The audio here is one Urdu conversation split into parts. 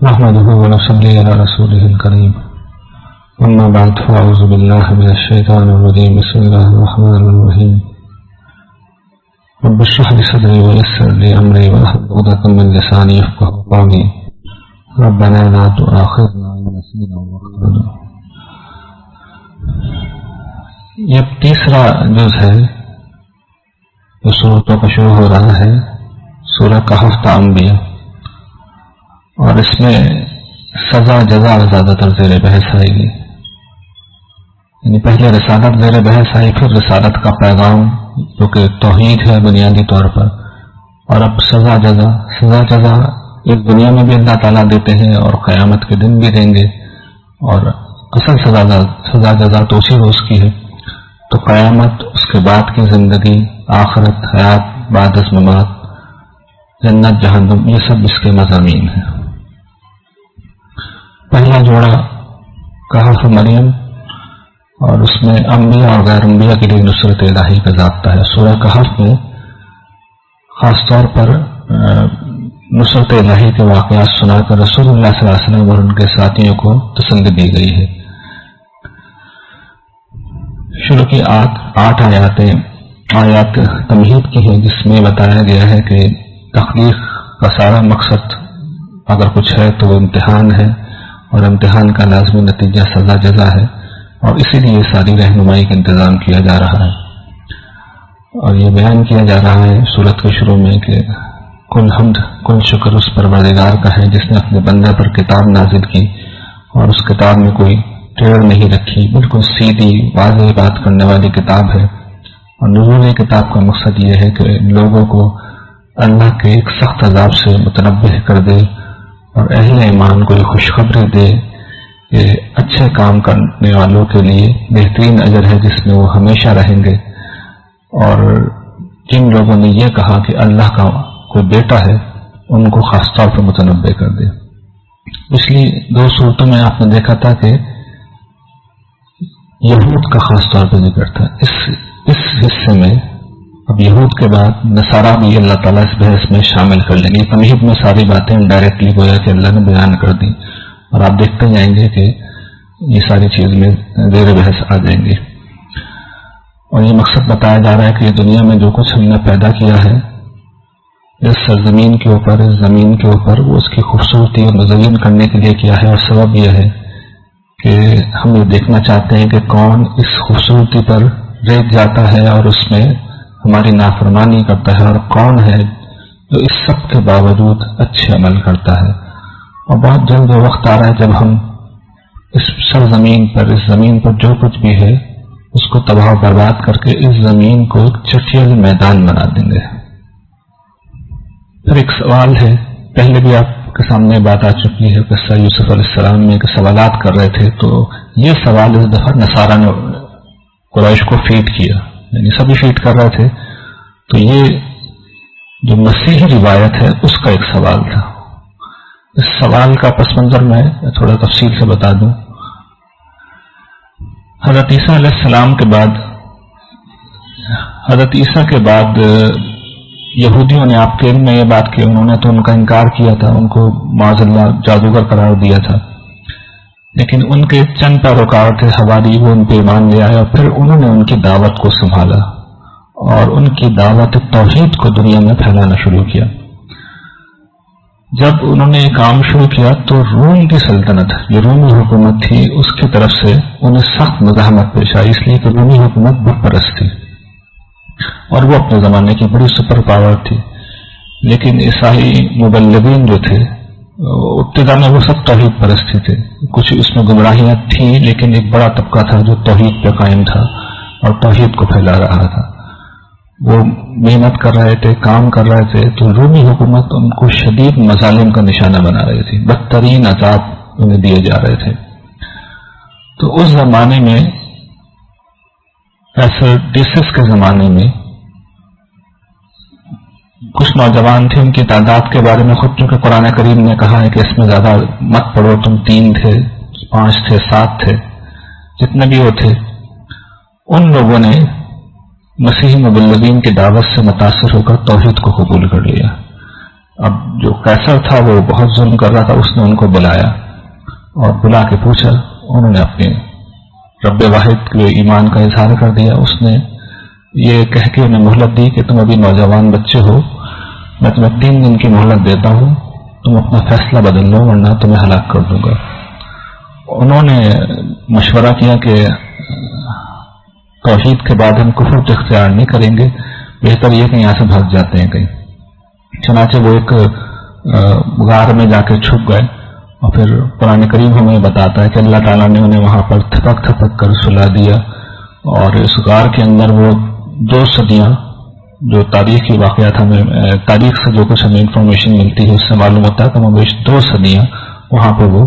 نحمده ونصلي على رسوله الكريم أما بعد فأعوذ بالله من الشيطان الرجيم بسم الله الرحمن الرحيم رب اشرح لي صدري ويسر لي أمري واحلل عقدة من لساني يفقهوا قولي ربنا لا تؤاخذنا إن نسينا وأخطأنا. یہ تیسرا جز ہے جو سورتوں کا شروع ہو رہا ہے، سورہ کہف انبیاء، اور اس میں سزا جزا زیادہ تر زیر بحث آئے گی. یعنی پہلے رسالت زیر بحث آئی، پھر رسالت کا پیغام جو کہ توحید ہے بنیادی طور پر، اور اب سزا جزا اس دنیا میں بھی اللہ تعالیٰ دیتے ہیں اور قیامت کے دن بھی دیں گے، اور اصل سزا جزا تو اسی روز کی ہے. تو قیامت، اس کے بعد کی زندگی، آخرت، حیات بعد از ممات، جنت جہنم، یہ سب اس کے مضامین ہیں. پہلا جوڑا کہف مریم، اور اس میں انبیاء اور غیر انبیاء کے لیے نصرت الہی کا ضابطہ ہے. سورہ کہف میں خاص طور پر نصرت الہی کے واقعات سنا کر رسول اللہ صلی اللہ علیہ وسلم اور ان کے ساتھیوں کو تسلی دی گئی ہے. شروع کی 8 آیات تمہید کی ہیں، جس میں بتایا گیا ہے کہ تخلیق کا سارا مقصد اگر کچھ ہے تو وہ امتحان ہے، اور امتحان کا لازمی نتیجہ سزا جزا ہے، اور اسی لیے ساری رہنمائی کا انتظام کیا جا رہا ہے. اور یہ بیان کیا جا رہا ہے سورت کے شروع میں کہ کل حمد، کل شکر اس پروردگار کا ہے جس نے اپنے بندے پر کتاب نازل کی، اور اس کتاب میں کوئی ٹیڑھ نہیں رکھی، بالکل سیدھی واضح بات کرنے والی کتاب ہے. اور نزول کتاب کا مقصد یہ ہے کہ لوگوں کو اللہ کے ایک سخت عذاب سے متنبہ کر دے، اور اہل ایمان کو یہ خوشخبری دے کہ اچھے کام کرنے والوں کے لیے بہترین اجر ہے جس میں وہ ہمیشہ رہیں گے. اور جن لوگوں نے یہ کہا کہ اللہ کا کوئی بیٹا ہے، ان کو خاص طور پر متنبہ کر دے. پچھلی 2 صورتوں میں آپ نے دیکھا تھا کہ یہود کا خاص طور پر ذکر تھا. اس حصے میں اب یہود کے بعد نصارہ بھی اللہ تعالیٰ اس بحث میں شامل کر لیں گے. تمہید میں ساری باتیں ڈائریکٹلی گویا کہ اللہ نے بیان کر دی، اور آپ دیکھتے جائیں گے کہ یہ ساری چیز میں زیر بحث آ جائیں گے. اور یہ مقصد بتایا جا رہا ہے کہ یہ دنیا میں جو کچھ ہم نے پیدا کیا ہے اس سرزمین کے اوپر، اس زمین کے اوپر، وہ اس کی خوبصورتی اور مزین کرنے کے لیے کیا ہے. اور سبب یہ ہے کہ ہم یہ دیکھنا چاہتے ہیں کہ کون اس خوبصورتی پر ریت جاتا ہے اور اس میں ہماری نافرمانی کرتا ہے، اور کون ہے جو اس سب کے باوجود اچھے عمل کرتا ہے. اور بہت جلد وہ وقت آ رہا ہے جب ہم اس سرزمین پر، اس زمین پر جو کچھ بھی ہے اس کو تباہ و برباد کر کے اس زمین کو ایک چٹیل میدان بنا دیں گے. پھر ایک سوال ہے، پہلے بھی آپ کے سامنے بات آ چکی ہے، قصہ یوسف علیہ السلام میں کہ سوالات کر رہے تھے، تو یہ سوال اس دفعہ نصارہ نے قریش کو فیڈ کیا، یعنی سبھی فیڈ کر رہے تھے. تو یہ جو مسیحی روایت ہے اس کا ایک سوال تھا. اس سوال کا پس منظر میں تھوڑا تفصیل سے بتا دوں. حضرت عیسیٰ علیہ السلام کے بعد، حضرت عیسیٰ کے بعد یہودیوں نے آپ کے علم میں یہ بات کی، انہوں نے تو ان کا انکار کیا تھا، ان کو معاذ اللہ جادوگر قرار دیا تھا، لیکن ان کے چند پیروکار تھے حواری، وہ ان پہ ایمان لے آئے، اور پھر انہوں نے ان کی دعوت کو سنبھالا اور ان کی دعوت توحید کو دنیا میں پھیلانا شروع کیا. جب انہوں نے یہ کام شروع کیا تو روم کی سلطنت، جو رومی حکومت تھی، اس کی طرف سے انہیں سخت مزاحمت پیش آئی، اس لیے کہ رومی حکومت بت پرست تھی اور وہ اپنے زمانے کی بڑی سپر پاور تھی. لیکن عیسائی مبلغین جو تھے ابتدا میں وہ سب توحید پرستی تھے. کچھ اس میں گمراہیاں تھیں، لیکن ایک بڑا طبقہ تھا جو توحید پہ قائم تھا اور توحید کو پھیلا رہا تھا. وہ محنت کر رہے تھے، کام کر رہے تھے، تو رومی حکومت ان کو شدید مظالم کا نشانہ بنا رہی تھی، بدترین عذاب انہیں دیے جا رہے تھے. تو اس زمانے میں ایسرڈیسس کے زمانے میں کچھ نوجوان تھے، ان کی تعداد کے بارے میں خود چونکہ قرآن کریم نے کہا ہے کہ اس میں زیادہ مت پڑھو، تم 3 تھے، 5 تھے، 7 تھے، جتنے بھی وہ تھے، ان لوگوں نے مسیحی مبلغین کی دعوت سے متاثر ہو کر توحید کو قبول کر لیا. اب جو قیصر تھا وہ بہت ظلم کر رہا تھا، اس نے ان کو بلایا اور بلا کے پوچھا. انہوں نے اپنے رب واحد کے ایمان کا اظہار کر دیا. اس نے یہ کہہ کے انہیں مہلت دی کہ تم ابھی نوجوان بچے ہو، میں تمہیں 3 دن کی مہلت دیتا ہوں، تم اپنا فیصلہ بدل لو ورنہ تمہیں ہلاک کر دوں گا. انہوں نے مشورہ کیا کہ توحید کے بعد ہم کفر اختیار نہیں کریں گے، بہتر یہ کہ یہاں سے بھاگ جاتے ہیں کہیں. چنانچہ وہ ایک غار میں جا کے چھپ گئے، اور پھر قرآن کریم ہمیں بتاتا ہے کہ اللہ تعالیٰ نے انہیں وہاں پر تھپک تھپک کر سلا دیا. اور اس غار کے اندر وہ 2 صدیاں، جو تاریخی واقعات ہمیں تاریخ سے جو کچھ ہمیں انفارمیشن ملتی ہے اس سے معلوم ہوتا ہے کہ وہ 2 صدیاں وہاں پہ وہ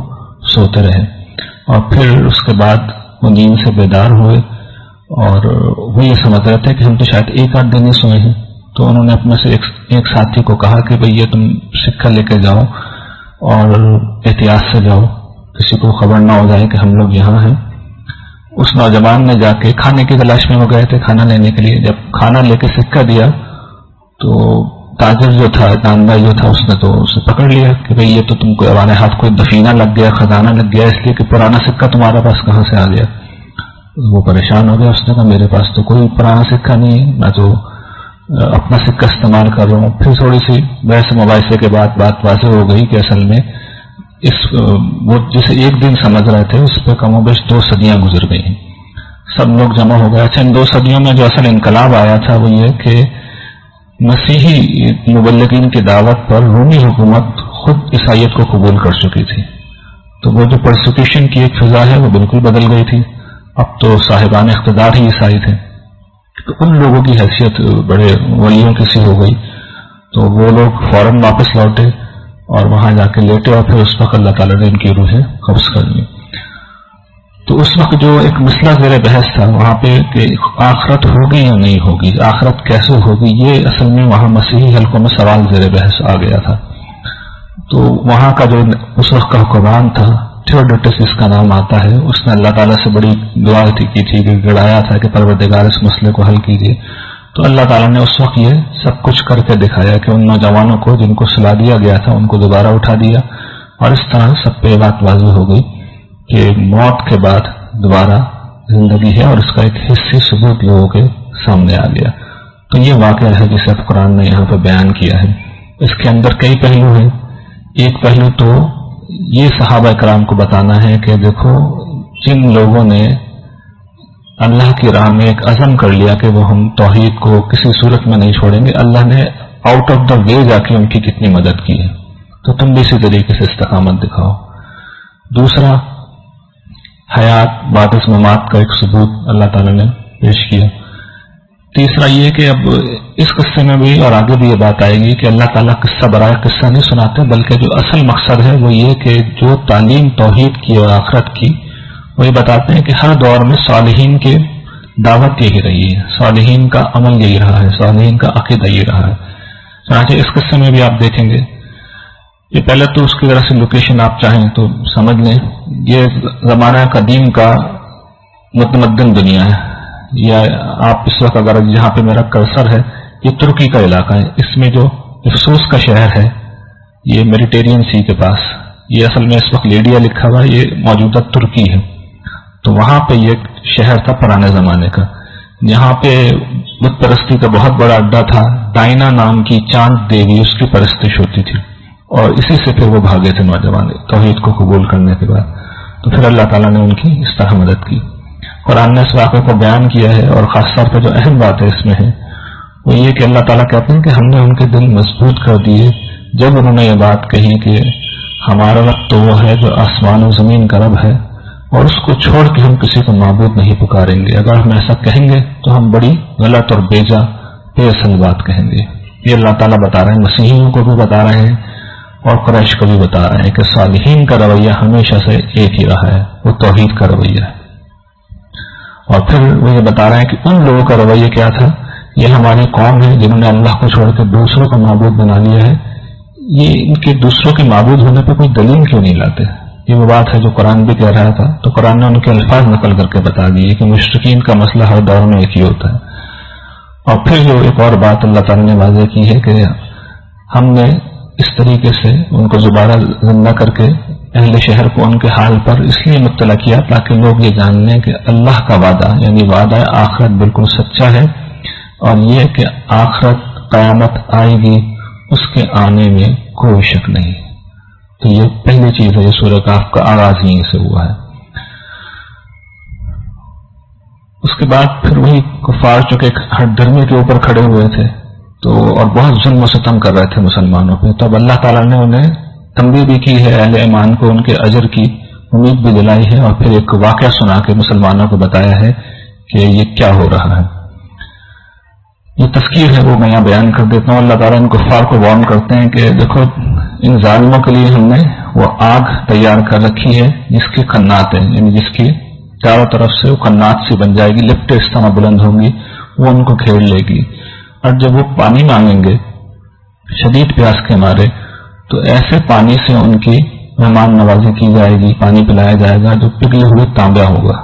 سوتے رہے. اور پھر اس کے بعد وہ نیند سے بیدار ہوئے اور وہ یہ سمجھ رہے تھے کہ ہم تو شاید 1-8 دن ہی سوئے ہیں. تو انہوں نے اپنے سے ایک ساتھی کو کہا کہ بھئی یہ تم سکہ لے کے جاؤ اور احتیاط سے جاؤ، کسی کو خبر نہ ہو جائے کہ ہم لوگ یہاں ہیں. اس نوجوان نے جا کے کھانے کی تلاش میں وہ گئے تھے کھانا لینے کے لیے. جب کھانا لے کے سکہ دیا تو تاجر جو تھا، داندار جو تھا، اس نے تو اسے پکڑ لیا کہ بھئی یہ تو تم کو ہمارے ہاتھ کوئی دفینہ لگ گیا، خزانہ لگ گیا، اس لیے کہ پرانا سکہ تمہارے پاس کہاں سے آ گیا. وہ پریشان ہو گیا. اس نے کہا میرے پاس تو کوئی پرانا سکہ نہیں ہے، میں تو اپنا سکہ استعمال کر رہا ہوں. پھر تھوڑی سی بحث مباحثے کے بعد بات واضح ہو گئی کہ اصل میں وہ جسے 1 دن سمجھ رہے تھے اس پہ کم و بیش 2 صدیاں گزر گئی ہیں. سب لوگ جمع ہو گئے. اچھا، ان 2 صدیوں میں جو اصل انقلاب آیا تھا وہ یہ کہ مسیحی مبلغین کی دعوت پر رومی حکومت خود عیسائیت کو قبول کر چکی تھی. تو وہ جو پرسیکیوشن کی ایک فضا ہے وہ بالکل بدل گئی تھی. اب تو صاحبان اقتدار ہی عیسائی تھے، تو ان لوگوں کی حیثیت بڑے ولیوں کی سی ہو گئی. تو وہ لوگ فوراً واپس لوٹے اور وہاں جا کے لیٹے، اور پھر اس وقت اللہ تعالیٰ نے ان کی روحیں قبض کر لی. تو اس وقت جو ایک مسئلہ زیر بحث تھا وہاں پہ کہ آخرت ہوگی یا نہیں ہوگی، آخرت کیسے ہوگی، یہ اصل میں وہاں مسیحی حلقوں میں سوال زیر بحث آ گیا تھا. تو وہاں کا جو اس وقت کا حکمران تھا، تھیوڈوٹس اس کا نام آتا ہے، اس نے اللہ تعالیٰ سے بڑی دعا کی تھی، گڑایا تھا کہ پروردگار اس مسئلے کو حل کیجیے. تو اللہ تعالیٰ نے اس وقت یہ سب کچھ کر کے دکھایا کہ ان نوجوانوں کو جن کو سلا دیا گیا تھا ان کو دوبارہ اٹھا دیا، اور اس طرح سب پہ بات واضح ہو گئی کہ موت کے بعد دوبارہ زندگی ہے، اور اس کا ایک حصی ثبوت لوگوں کے سامنے آ گیا. تو یہ واقعہ ہے جسے اب قرآن نے یہاں پہ بیان کیا ہے. اس کے اندر کئی پہلو ہیں. ایک پہلو تو یہ صحابہ کرام کو بتانا ہے کہ دیکھو، جن لوگوں نے اللہ کی راہ میں ایک عزم کر لیا کہ وہ ہم توحید کو کسی صورت میں نہیں چھوڑیں گے، اللہ نے آؤٹ آف دا وے جا کے ان کی کتنی مدد کی ہے. تو تم بھی اسی طریقے سے استقامت دکھاؤ. دوسرا، حیات بعد از ممات کا ایک ثبوت اللہ تعالیٰ نے پیش کیا. تیسرا یہ کہ اب اس قصے میں بھی اور آگے بھی یہ بات آئے گی کہ اللہ تعالیٰ قصہ برائے قصہ نہیں سناتے، بلکہ جو اصل مقصد ہے وہ یہ کہ جو تعلیم توحید کی اور آخرت کی، وہ یہ بتاتے ہیں کہ ہر دور میں صالحین کی دعوت یہی رہی ہے، صالحین کا عمل یہی رہا ہے، صالحین کا عقیدہ یہ رہا ہے. چنانچہ اس قصے میں بھی آپ دیکھیں گے، یہ پہلے تو اس کی ذرا سے لوکیشن آپ چاہیں تو سمجھ لیں، یہ زمانہ قدیم کا متمدن دنیا ہے. یا آپ اس وقت اگر جہاں پہ میرا کرسر ہے یہ ترکی کا علاقہ ہے. اس میں جو افسوس کا شہر ہے یہ میڈیٹرین سی کے پاس، یہ اصل میں اس وقت لیڈیا لکھا ہوا ہے، یہ موجودہ ترکی ہے. تو وہاں پہ یہ شہر تھا پرانے زمانے کا، یہاں پہ بت پرستی کا بہت بڑا اڈا تھا. ڈائنا نام کی چاند دیوی، اس کی پرستش ہوتی تھی، اور اسی سے پھر وہ بھاگے تھے نوجوان توحید کو قبول کرنے کے بعد. تو پھر اللہ تعالیٰ نے ان کی اس طرح مدد کی. قرآن نے اس واقعے کو بیان کیا ہے، اور خاص طور پہ جو اہم بات ہے اس میں ہے وہ یہ کہ اللہ تعالیٰ کہتے ہیں کہ ہم نے ان کے دل مضبوط کر دیے جب انہوں نے یہ بات کہی کہ ہمارا رب تو وہ ہے جو آسمان و زمین کا رب ہے، اور اس کو چھوڑ کے ہم کسی کو معبود نہیں پکاریں گے. اگر ہم ایسا کہیں گے تو ہم بڑی غلط اور بیجا بے اصل بات کہیں گے. یہ اللہ تعالیٰ بتا رہے ہیں، مسیحیوں کو بھی بتا رہے ہیں اور قریش کو بھی بتا رہے ہیں کہ صالحین کا رویہ ہمیشہ سے ایک ہی رہا ہے، وہ توحید کا رویہ ہے. اور پھر وہ یہ بتا رہے ہیں کہ ان لوگوں کا رویہ کیا تھا، یہ ہماری قوم ہے جنہوں نے اللہ کو چھوڑ کے دوسروں کو معبود بنا لیا ہے. یہ ان کے دوسروں کے معبود ہونے پہ کوئی دلیل کیوں نہیں لاتے؟ یہ وہ بات ہے جو قرآن بھی کہہ رہا تھا. تو قرآن نے ان کے الفاظ نقل کر کے بتا دیے کہ مشرکین کا مسئلہ ہر دور میں ایک ہی ہوتا ہے. اور پھر جو ایک اور بات اللہ تعالیٰ نے واضح کی ہے کہ ہم نے اس طریقے سے ان کو دوبارہ زندہ کر کے اہل شہر کو ان کے حال پر اس لیے مطلع کیا تاکہ لوگ یہ جان لیں کہ اللہ کا وعدہ یعنی وعدہ آخرت بالکل سچا ہے، اور یہ کہ آخرت قیامت آئے گی اس کے آنے میں کوئی شک نہیں۔ تو یہ پہلی چیز ہے، یہ سورہ کہف کا آغاز یہیں سے ہوا ہے۔ اس کے بعد پھر وہی کفار جو کہ ہٹ دھرمی کے اوپر کھڑے ہوئے تھے تو اور بہت ظلم و ستم کر رہے تھے مسلمانوں پہ، تو اب اللہ تعالیٰ نے انہیں تنبیہ بھی کی ہے، اہل ایمان کو ان کے اجر کی امید بھی دلائی ہے، اور پھر ایک واقعہ سنا کے مسلمانوں کو بتایا ہے کہ یہ کیا ہو رہا ہے۔ یہ تذکیر ہے وہ میں یہاں بیان کر دیتا ہوں۔ اللہ تعالیٰ ان کفار کو وارن کرتے ہیں کہ دیکھو ان ظالموں کے لیے ہم نے وہ آگ تیار کر رکھی ہے جس کی قنات ہیں، یعنی جس کی چاروں طرف سے وہ قنات سی بن جائے گی، لپٹیں اس طرح بلند ہوں گی، وہ ان کو گھیر لے گی، اور جب وہ پانی مانگیں گے شدید پیاس کے مارے تو ایسے پانی سے ان کی مہمان نوازی کی جائے گی، پانی پلایا جائے گا جو پگھلے ہوئے تانبا ہوگا،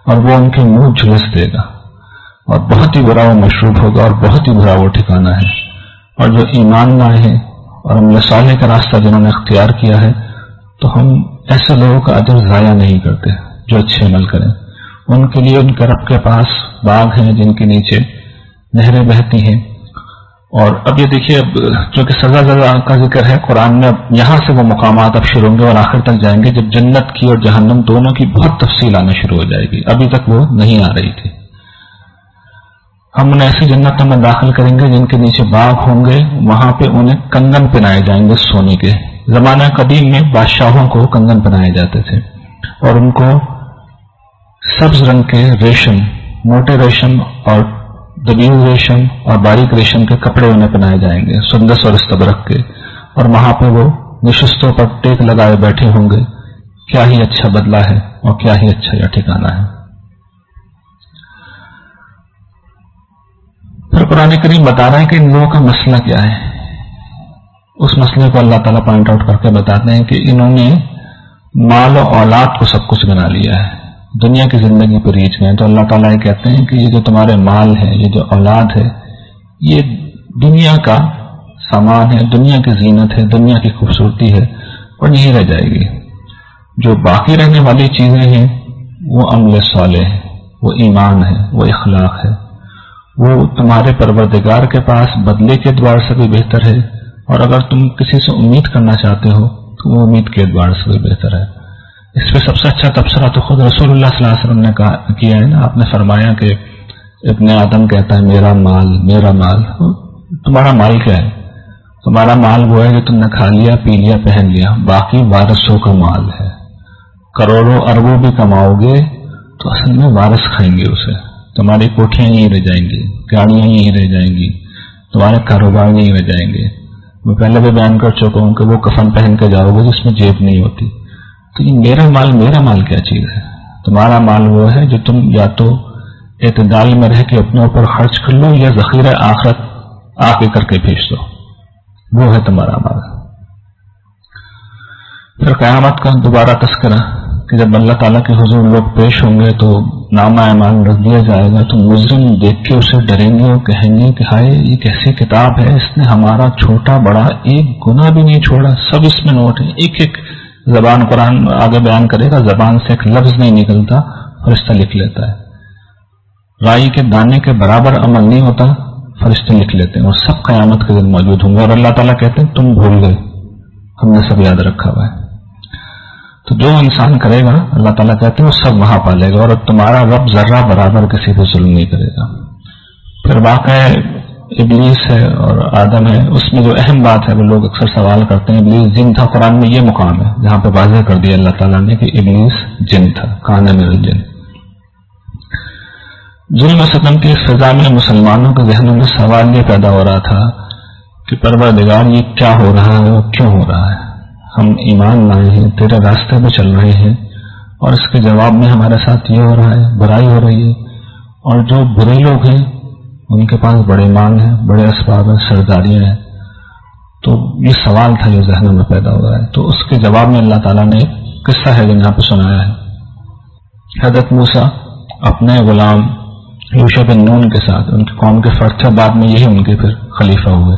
اور وہ ان کے منہ جھلس دے گا، اور بہت ہی برا وہ مشروب ہوگا، اور بہت ہی برا وہ ٹھکانہ ہے۔ اور جو ایمان لائے ہیں اور عمل صالح کا راستہ جنہوں نے اختیار کیا ہے، تو ہم ایسے لوگوں کا اجر ضائع نہیں کرتے جو اچھے عمل کریں۔ ان کے لیے ان کے رب کے پاس باغ ہیں جن کے نیچے نہریں بہتی ہیں۔ اور اب یہ دیکھیے، اب جو کہ سزا کا ذکر ہے قرآن میں، اب یہاں سے وہ مقامات اب شروع ہوں گے اور آخر تک جائیں گے جب جنت کی اور جہنم دونوں کی بہت تفصیل آنا شروع ہو جائے گی، ابھی تک وہ نہیں آ رہی تھی۔ ہم انہیں ایسی جنتوں میں داخل کریں گے جن کے نیچے باغ ہوں گے، وہاں پہ انہیں کنگن پہنائے جائیں گے سونے کے۔ زمانہ قدیم میں بادشاہوں کو کنگن پہنائے جاتے تھے، اور ان کو سبز رنگ کے ریشم، موٹے ریشم اور دبیل ریشم اور باریک ریشم کے کپڑے انہیں پہنائے جائیں گے، سندس اور استبرق کے، اور وہاں پہ وہ نشستوں پر ٹیک لگائے بیٹھے ہوں گے۔ کیا ہی اچھا بدلہ ہے اور کیا ہی اچھا یہ ٹھکانہ ہے۔ پھر قرآن کریم بتا رہا ہے کہ ان لوگوں کا مسئلہ کیا ہے۔ اس مسئلے کو اللہ تعالیٰ پوائنٹ آؤٹ کر کے بتاتے ہیں کہ انہوں نے مال و اولاد کو سب کچھ بنا لیا ہے، دنیا کی زندگی پر ریچھ گئے۔ تو اللہ تعالیٰ یہ کہتے ہیں کہ یہ جو تمہارے مال ہے، یہ جو اولاد ہے، یہ دنیا کا سامان ہے، دنیا کی زینت ہے، دنیا کی خوبصورتی ہے، اور نہیں رہ جائے گی۔ جو باقی رہنے والی چیزیں ہیں وہ عمل صالح ہے، وہ ایمان ہے، وہ اخلاق ہے، وہ تمہارے پروردگار کے پاس بدلے کے اعتبار سے بھی بہتر ہے، اور اگر تم کسی سے امید کرنا چاہتے ہو تو وہ امید کے اعتبار سے بھی بہتر ہے۔ اس پہ سب سے اچھا تبصرہ تو خود رسول اللہ صلی اللہ علیہ وسلم نے کیا ہے نا۔ آپ نے فرمایا کہ ابن آدم کہتا ہے میرا مال، میرا مال۔ تمہارا مال کیا ہے؟ تمہارا مال وہ ہے جو تم نے کھا لیا، پی لیا، پہن لیا، باقی وارثوں کا مال ہے۔ کروڑوں اربوں بھی کماؤ گے تو اصل میں وارث کھائیں گے اسے۔ تمہاری کوٹھیاں یہیں رہ جائیں گی، گاڑیاں یہیں رہ جائیں گی، تمہارے کاروبار یہیں رہ جائیں گے۔ میں پہلے بھی بیان کر چکا ہوں کہ وہ کفن پہن کے جاؤ گے جس میں جیب نہیں ہوتی۔ تو یہ میرا مال کیا چیز ہے؟ تمہارا مال وہ ہے جو تم یا تو اعتدال میں رہ کے اپنے اوپر خرچ کر لو، یا ذخیرہ آخرت آگے کر کے بھیج دو، وہ ہے تمہارا مال۔ پھر قیامت کا دوبارہ تذکرہ کہ جب اللہ تعالیٰ کے حضور لوگ پیش ہوں گے تو نامہ اعمال رکھ دیا جائے گا، تو مجرم دیکھ کے اسے ڈریں گے اور کہیں گے کہ ہائے یہ کیسی کتاب ہے، اس نے ہمارا چھوٹا بڑا ایک گناہ بھی نہیں چھوڑا، سب اس میں نوٹ ہے۔ ایک ایک زبان، قرآن آگے بیان کرے گا، زبان سے ایک لفظ نہیں نکلتا، فرشتہ لکھ لیتا ہے۔ رائی کے دانے کے برابر عمل نہیں ہوتا، فرشتے لکھ لیتے ہیں، اور سب قیامت کے دن موجود ہوں گے، اور اللہ تعالیٰ کہتے ہیں تم بھول گئے، ہم نے سب یاد رکھا ہوا ہے۔ تو جو انسان کرے گا اللہ تعالیٰ کہتے ہیں وہ سب وہاں پالے گا، اور تمہارا رب ذرہ برابر کسی پہ ظلم نہیں کرے گا۔ پھر واقع ابلیس ہے اور آدم ہے، اس میں جو اہم بات ہے وہ لوگ اکثر سوال کرتے ہیں، ابلیس جن تھا، قرآن میں یہ مقام ہے جہاں پہ واضح کر دیا اللہ تعالیٰ نے کہ ابلیس جن تھا، کان من الجن۔ ظلم و ستم کی اس فضا میں مسلمانوں کے ذہنوں میں سوال یہ پیدا ہو رہا تھا کہ پروردگار یہ کیا ہو رہا ہے اور کیوں ہو رہا ہے؟ ہم ایمان لائے ہیں، تیرے راستے پہ چل رہے ہیں، اور اس کے جواب میں ہمارے ساتھ یہ ہو رہا ہے، برائی ہو رہی ہے، اور جو برے لوگ ہیں ان کے پاس بڑے مال ہیں، بڑے اسباب ہیں، سرداریاں ہیں۔ تو یہ سوال تھا جو ذہنوں میں پیدا ہو رہا ہے۔ تو اس کے جواب میں اللہ تعالیٰ نے قصہ ہے جو یہاں پہ سنایا ہے۔ حضرت موسیٰ اپنے غلام یوشع بن نون کے ساتھ، ان کی قوم کے فرد تھے، بعد میں یہی ان کے پھر خلیفہ ہوئے۔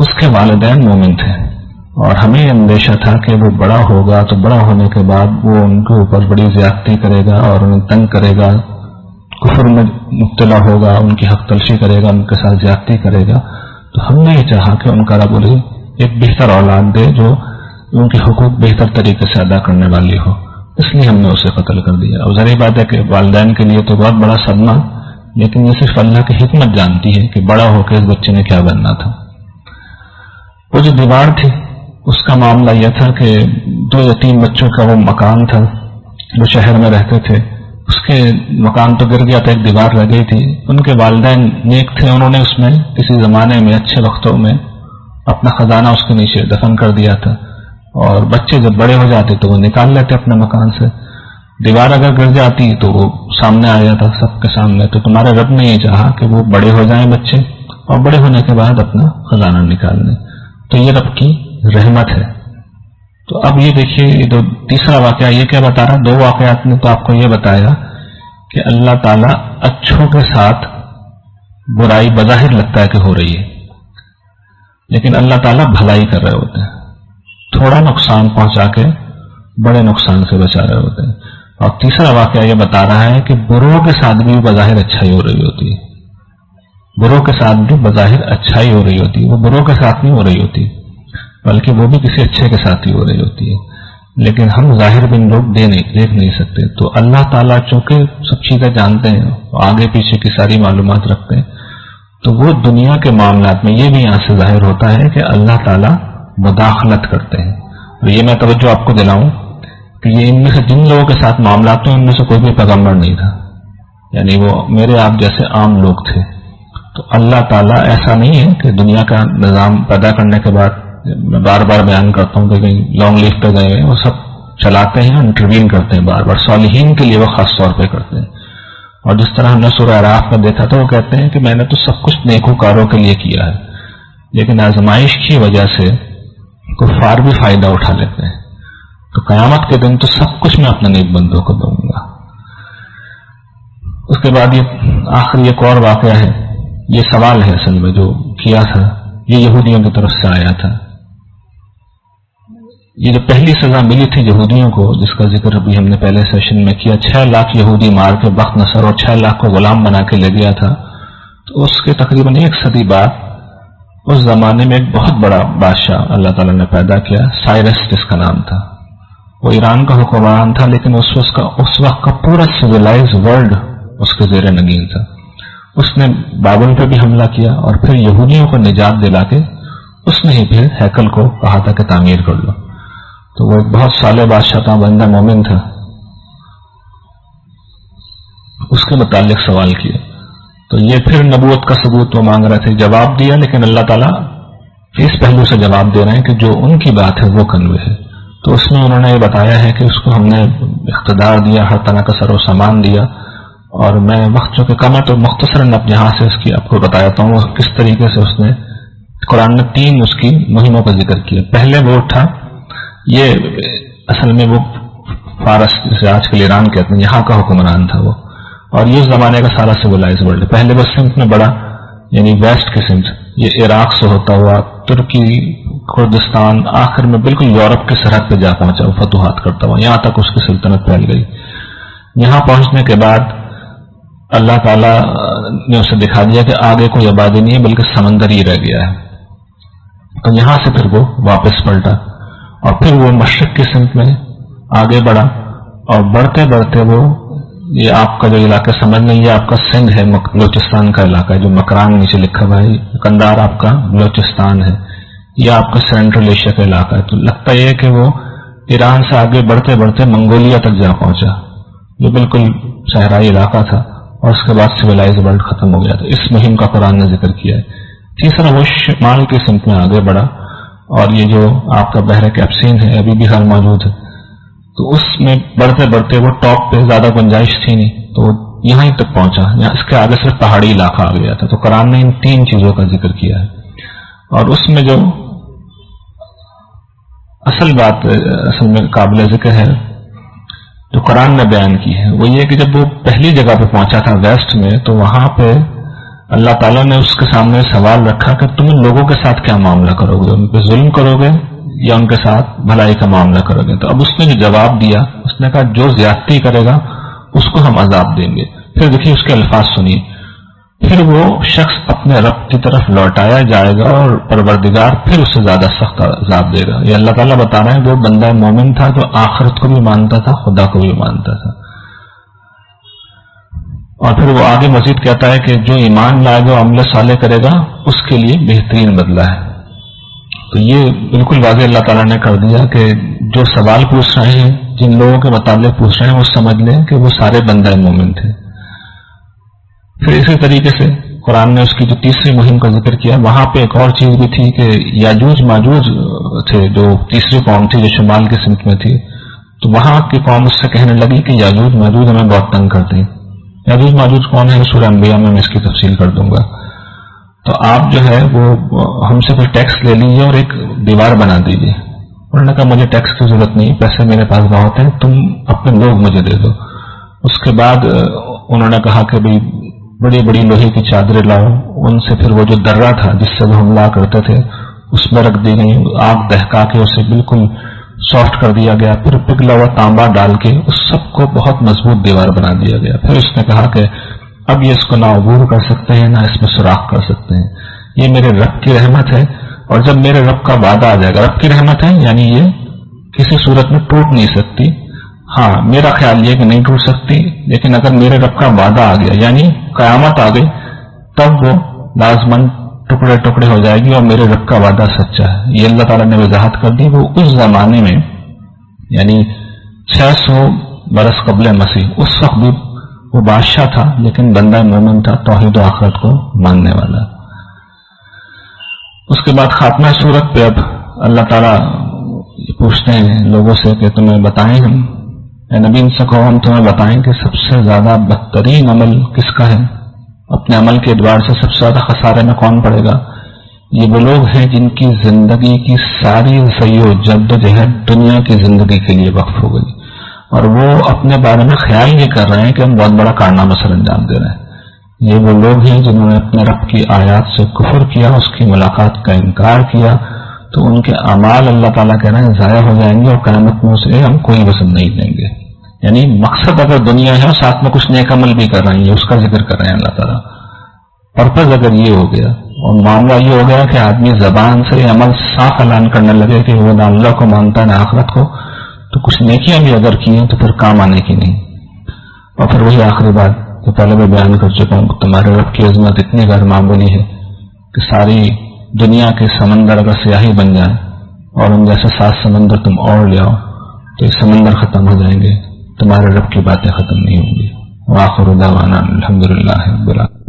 اس کے والدین مومن تھے، اور ہمیں اندیشہ تھا کہ وہ بڑا ہوگا تو بڑا ہونے کے بعد وہ ان کے اوپر بڑی زیادتی کرے گا اور انہیں تنگ کرے گا، کفر میں مبتلا ہوگا، ان کی حق تلفی کرے گا، ان کے ساتھ زیادتی کرے گا. تو ہم نے یہ چاہا کہ ان کا رب انہیں ایک بہتر اولاد دے جو ان کے حقوق بہتر طریقے سے ادا کرنے والی ہو، اس لیے ہم نے اسے قتل کر دیا. اور ظاہر بات ہے کہ والدین کے لیے تو بہت بڑا صدمہ، لیکن یہ صرف اللہ کی حکمت جانتی ہے کہ بڑا ہو کے اس بچے نے کیا بننا تھا. وہ جو دیوار تھی اس کا معاملہ یہ تھا کہ 2 یا 3 بچوں کا وہ مکان تھا جو شہر میں رہتے تھے، اس کے مکان تو گر گیا تھا، ایک دیوار رہ گئی تھی. ان کے والدین نیک تھے، انہوں نے اس میں کسی زمانے میں اچھے وقتوں میں اپنا خزانہ اس کے نیچے دفن کر دیا تھا، اور بچے جب بڑے ہو جاتے تو وہ نکال لیتے اپنے مکان سے. دیوار اگر گر جاتی تو وہ سامنے آ جاتا سب کے سامنے. تو تمہارے رب نے یہ چاہا کہ وہ بڑے ہو جائیں بچے، اور بڑے ہونے کے بعد اپنا خزانہ نکال لیں. تو یہ رب کی رحمت ہے. تو اب یہ دیکھیے، جو تیسرا واقعہ یہ کیا بتا رہا، 2 واقعات نے تو آپ کو یہ بتایا کہ اللہ تعالیٰ اچھوں کے ساتھ برائی بظاہر لگتا ہے کہ ہو رہی ہے، لیکن اللہ تعالیٰ بھلائی کر رہے ہوتے ہیں، تھوڑا نقصان پہنچا کے بڑے نقصان سے بچا رہے ہوتے ہیں. اور تیسرا واقعہ یہ بتا رہا ہے کہ بروں کے ساتھ بھی بظاہر اچھائی ہو رہی ہوتی ہے، بروں کے ساتھ بھی بظاہر اچھائی ہو رہی ہوتی ہے. وہ بروں کے ساتھ نہیں ہو رہی ہوتی بلکہ وہ بھی کسی اچھے کے ساتھ ہی ہو رہی ہوتی ہے، لیکن ہم ظاہر بن لوگ دیکھ نہیں سکتے. تو اللہ تعالیٰ چونکہ سب چیزیں جانتے ہیں، آگے پیچھے کی ساری معلومات رکھتے ہیں، تو وہ دنیا کے معاملات میں یہ بھی یہاں سے ظاہر ہوتا ہے کہ اللہ تعالیٰ مداخلت کرتے ہیں. اور یہ میں توجہ آپ کو دلاؤں کہ یہ ان میں سے جن لوگوں کے ساتھ معاملات ہیں ان میں سے کوئی بھی پیغمبر نہیں تھا، یعنی وہ میرے آپ جیسے عام لوگ تھے. تو اللہ تعالیٰ ایسا نہیں ہے کہ دنیا کا نظام پیدا کرنے کے بعد، میں بار بار بیان کرتا ہوں کہ کہیں لانگ لیو پہ گئے ہیں، وہ سب چلاتے ہیں، انٹروین کرتے ہیں بار بار. صالحین کے لیے وہ خاص طور پہ کرتے ہیں. اور جس طرح ہم نے سورہ اعراف میں دیکھا تھا، وہ کہتے ہیں کہ میں نے تو سب کچھ نیکوکاروں کے لیے کیا ہے، لیکن آزمائش کی وجہ سے کفار بھی فائدہ اٹھا لیتے ہیں. تو قیامت کے دن تو سب کچھ میں اپنے نیک بندوں کو دوں گا. اس کے بعد یہ آخری ایک اور واقعہ ہے، یہ سوال ہے اصل میں جو کیا تھا، یہ یہودیوں کی طرف سے آیا تھا. یہ جو پہلی سزا ملی تھی یہودیوں کو، جس کا ذکر ابھی ہم نے پہلے سیشن میں کیا، 6 لاکھ یہودی مار کے بخت نصر اور 6 لاکھ کو غلام بنا کے لے گیا تھا. تو اس کے تقریباً 1 صدی بعد اس زمانے میں ایک بہت بڑا بادشاہ اللہ تعالیٰ نے پیدا کیا، سائرس جس کا نام تھا. وہ ایران کا حکمران تھا، لیکن اس وقت کا پورا سویلائز ورلڈ اس کے زیر نگین تھا. اس نے بابل پہ بھی حملہ کیا، اور پھر یہودیوں کو نجات دلا کے اس نے ہی پھر ہیکل کو کہا تھا کہ تعمیر کر لو. تو وہ ایک بہت صالح بادشاہ تھا، بندہ مومن تھا. اس کے متعلق سوال کیا، تو یہ پھر نبوت کا ثبوت وہ مانگ رہے تھے، جواب دیا، لیکن اللہ تعالیٰ اس پہلو سے جواب دے رہے ہیں کہ جو ان کی بات ہے وہ کنوے ہے. تو اس میں انہوں نے یہ بتایا ہے کہ اس کو ہم نے اقتدار دیا، ہر طرح کا سر و سامان دیا. اور میں وقت چونکہ کم ہے تو مختصراً اب یہاں سے اس کی آپ کو بتاتا ہوں کس طریقے سے اس نے، قرآن نے 3 اس کی مہموں کا ذکر کیا. پہلے وہ تھا، یہ اصل میں وہ فارس جسے آج کل ایران کہتے ہیں، یہاں کا حکمران تھا وہ، اور یہ اس زمانے کا سارا سویلائز ورلڈ. پہلے وہ سمت میں بڑا، یعنی ویسٹ کی سمت، یہ عراق سے ہوتا ہوا ترکی، کردستان، آخر میں بالکل یورپ کی سرحد پہ جا پہنچا، وہ فتوحات کرتا ہوا، یہاں تک اس کی سلطنت پھیل گئی. یہاں پہنچنے کے بعد اللہ تعالیٰ نے اسے دکھا دیا کہ آگے کوئی آبادی نہیں ہے بلکہ سمندر ہی رہ گیا ہے. تو یہاں سے پھر وہ واپس پلٹا، اور پھر وہ مشرق کی سمت میں آگے بڑھا، اور بڑھتے بڑھتے وہ، یہ آپ کا جو علاقہ سمجھ لیں، یہ آپ کا سندھ ہے، بلوچستان کا علاقہ ہے، جو مکران نیچے لکھا ہوا ہے، کندار آپ کا بلوچستان ہے، یہ آپ کا سینٹرل ایشیا کا علاقہ ہے. تو لگتا یہ ہے کہ وہ ایران سے آگے بڑھتے بڑھتے منگولیا تک جا پہنچا، جو بالکل صحرائی علاقہ تھا، اور اس کے بعد سویلائز ورلڈ ختم ہو گیا. تو اس مہم کا قرآن نے ذکر کیا ہے. تیسرا وہ شمال کی سمت میں آگے بڑھا، اور یہ جو آپ کا بحر کیپسین ہے ابھی بھی حال موجود ہے، تو اس میں بڑھتے بڑھتے وہ ٹاپ پہ زیادہ گنجائش تھی نہیں، تو یہاں ہی تک پہنچا. یہاں اس کے آگے صرف پہاڑی علاقہ آ گیا تھا. تو قرآن نے ان 3 چیزوں کا ذکر کیا ہے. اور اس میں جو اصل بات اصل میں قابل ذکر ہے جو قرآن نے بیان کی ہے، وہ یہ کہ جب وہ پہلی جگہ پہ پہنچا تھا ویسٹ میں، تو وہاں پہ اللہ تعالیٰ نے اس کے سامنے سوال رکھا کہ تم ان لوگوں کے ساتھ کیا معاملہ کرو گے، ان پہ ظلم کرو گے یا ان کے ساتھ بھلائی کا معاملہ کرو گے؟ تو اب اس نے جو جواب دیا، اس نے کہا جو زیادتی کرے گا اس کو ہم عذاب دیں گے۔ پھر دیکھیے اس کے الفاظ سنیے، پھر وہ شخص اپنے رب کی طرف لوٹایا جائے گا اور پروردگار پھر اس سے زیادہ سخت عذاب دے گا۔ یہ اللہ تعالیٰ بتا رہے ہیں وہ بندہ مومن تھا جو آخرت کو بھی مانتا تھا، خدا کو بھی مانتا تھا۔ اور پھر وہ آگے مزید کہتا ہے کہ جو ایمان لائے گا عمل صالح کرے گا اس کے لیے بہترین بدلہ ہے۔ تو یہ بالکل واضح اللہ تعالیٰ نے کر دیا کہ جو سوال پوچھ رہے ہیں، جن لوگوں کے متعلق پوچھ رہے ہیں، وہ سمجھ لیں کہ وہ سارے بندہ مومن تھے۔ پھر اسی طریقے سے قرآن نے اس کی جو تیسری مہم کا ذکر کیا، وہاں پہ ایک اور چیز بھی تھی کہ یاجوج ماجوج تھے، جو تیسری قوم تھی جو شمال کی سمت میں تھی، تو وہاں کی قوم اس سے کہنے لگی کہ یاجوج ماجوج ہمیں بہت تنگ کرتے ہیں۔ یاجوج ماجوج کون ہے؟ سورہ انبیاء میں اس کی تفصیل کر دوں گا۔ تو آپ جو ہے وہ ہم سے پھر ٹیکس لے لیجیے اور ایک دیوار بنا دیجیے۔ انہوں نے کہا مجھے ٹیکس کی ضرورت نہیں، پیسے میرے پاس بہت ہیں، تم اپنے لوگ مجھے دے دو۔ اس کے بعد انہوں نے کہا کہ بھئی بڑی بڑی لوہے کی چادریں لاؤ، ان سے پھر وہ جو درہ تھا جس سے وہ حملہ کرتے تھے اس میں رکھ دی گئی، آگ دہکا کے اسے بالکل سافٹ کر دیا گیا، پھر پگھلا ہوا تانبا ڈال کے اس سب کو بہت مضبوط دیوار بنا دیا گیا۔ پھر اس نے کہا کہ اب یہ اس کو نہ عبور کر سکتے ہیں نہ اس میں سوراخ کر سکتے ہیں، یہ میرے رب کی رحمت ہے، اور جب میرے رب کا وعدہ آ جائے گا، رب کی رحمت ہے یعنی یہ کسی صورت میں ٹوٹ نہیں سکتی۔ ہاں میرا خیال یہ کہ نہیں ٹوٹ سکتی، لیکن اگر میرے رب کا وعدہ آ گیا یعنی قیامت آ گئی تب وہ لازماً ٹکڑے ٹکڑے ہو جائے گی، اور میرے رب کا وعدہ سچا ہے۔ یہ اللہ تعالیٰ نے وضاحت کر دی۔ وہ اس زمانے میں یعنی 600 برس قبل مسیح، اس وقت بھی وہ بادشاہ تھا لیکن بندہ مومن تھا، توحید و آخرت کو ماننے والا۔ اس کے بعد خاتمہ سورت پہ اب اللہ تعالیٰ پوچھتے ہیں لوگوں سے کہ تمہیں بتائیں ہم، اے نبی ان سے کہو ہم تمہیں بتائیں کہ سب سے زیادہ بدترین عمل کس کا ہے، اپنے عمل کے اعتبار سے سب سے زیادہ خسارے میں کون پڑے گا؟ یہ وہ لوگ ہیں جن کی زندگی کی ساری سعی و جد و جہد دنیا کی زندگی کے لیے وقف ہو گئی، اور وہ اپنے بارے میں خیال یہ کر رہے ہیں کہ ہم بہت بڑا کارنامہ سر انجام دے رہے ہیں۔ یہ وہ لوگ ہیں جنہوں نے اپنے رب کی آیات سے کفر کیا، اس کی ملاقات کا انکار کیا، تو ان کے اعمال اللہ تعالیٰ کہہ رہے ہیں ضائع ہو جائیں گے، اور قیامت میں اسے ہم کوئی وزن نہیں دیں گے۔ یعنی مقصد اگر دنیا ہے اور ساتھ میں کچھ نیک عمل بھی کر رہے ہیں، اس کا ذکر کر رہے ہیں اللہ تعالیٰ، پرپز اگر یہ ہو گیا اور معاملہ یہ ہو گیا کہ آدمی زبان سے عمل صاف اعلان کرنے لگے کہ وہ نہ اللہ کو مانتا نہ آخرت کو، تو کچھ نیکیاں بھی اگر کی ہیں تو پھر کام آنے کی نہیں۔ اور پھر وہی آخری بات جو پہلے میں بیان کر چکا ہوں، تمہارے رب کی عظمت اتنی غیر معمولی ہے کہ ساری دنیا کے سمندر اگر سیاہی بن جائیں اور ان جیسے 7 سمندر تم اور لے آؤ تو یہ سمندر ختم ہو جائیں گے، تمہارے رب کی باتیں ختم نہیں ہوں گی۔ وآخر دعوانا الحمدللہ رب العالمین۔